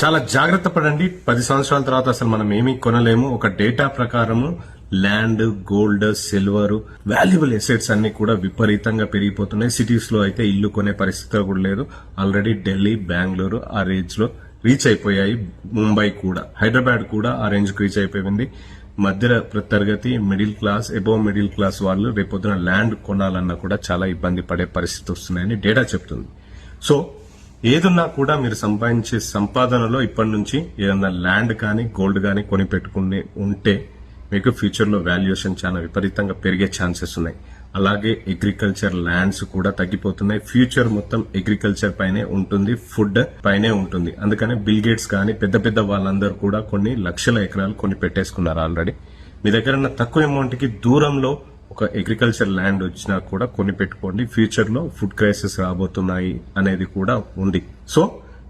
చాలా జాగ్రత్త పడండి. 10 సంవత్సరాల తర్వాత అసలు మనం ఏమీ కొనలేము. ఒక డేటా ప్రకారము land, gold, silver, valuable assets అన్ని కూడా విపరీతంగా పెరిగిపోతున్నాయి. సిటీస్ లో అయితే ఇల్లు కొనే పరిస్థితి కూడా లేదు. ఆల్రెడీ ఢిల్లీ, బెంగళూరు ఆ రేంజ్ లో రీచ్ అయిపోయాయి. ముంబై కూడా, హైదరాబాద్ కూడా ఆ రేంజ్ కు రీచ్ అయిపోయింది. మధ్య తరగతి, middle class, above middle class వాళ్ళు రేపొద్దున ల్యాండ్ కొనాలన్నా కూడా చాలా ఇబ్బంది పడే పరిస్థితి వస్తున్నాయని డేటా చెప్తుంది. సో ఏదున్నా కూడా మీరు సంపాదించే సంపాదనలో ఇప్పటి నుంచి ఏదన్నా ల్యాండ్ కానీ గోల్డ్ కానీ కొని పెట్టుకుని ఉంటే మీకు ఫ్యూచర్ లో వాల్యుయేషన్ చాలా విపరీతంగా పెరిగే ఛాన్సెస్ ఉన్నాయి. అలాగే అగ్రికల్చర్ ల్యాండ్స్ కూడా తగ్గిపోతున్నాయి. ఫ్యూచర్ మొత్తం అగ్రికల్చర్ పైనే ఉంటుంది, ఫుడ్ పైనే ఉంటుంది. అందుకని బిల్ గేట్స్ కానీ పెద్ద పెద్ద వాళ్ళందరూ కూడా కొన్ని లక్షల ఎకరాలు కొని పెట్టేసుకున్నారు ఆల్రెడీ. మీ దగ్గర ఉన్న తక్కువ అమౌంట్ కి దూరంలో ఒక అగ్రికల్చర్ ల్యాండ్ వచ్చినా కూడా కొని పెట్టుకోండి. ఫ్యూచర్ లో ఫుడ్ క్రైసిస్ రాబోతున్నాయి అనేది కూడా ఉంది. సో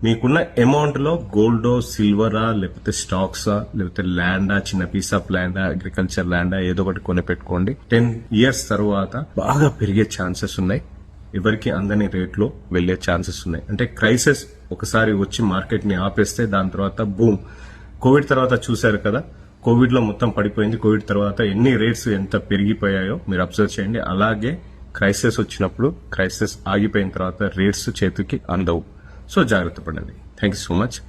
మీకున్న అమౌంట్ లో గోల్డో, సిల్వరా, లేకపోతే స్టాక్సా, లేకపోతే ల్యాండా, చిన్న పీస్ ఆఫ్ ల్యాండా, అగ్రికల్చర్ ల్యాండా ఏదో ఒకటి కొని పెట్టుకోండి. 10 years తర్వాత బాగా పెరిగే ఛాన్సెస్ ఉన్నాయి. ఎవరికి అందని రేట్లో వెళ్లే ఛాన్సెస్ ఉన్నాయి. అంటే క్రైసిస్ ఒకసారి వచ్చి మార్కెట్ ని ఆపేస్తే దాని తర్వాత బూమ్. కోవిడ్ తర్వాత చూశారు కదా, కోవిడ్ లో మొత్తం పడిపోయింది. కోవిడ్ తర్వాత ఎన్ని రేట్స్ ఎంత పెరిగిపోయాయో మీరు అబ్జర్వ్ చేయండి. అలాగే క్రైసిస్ వచ్చినప్పుడు, క్రైసిస్ ఆగిపోయిన తర్వాత రేట్స్ చేతికి అందవు. సో జాగ్రత్త పడండి. Thank you so much.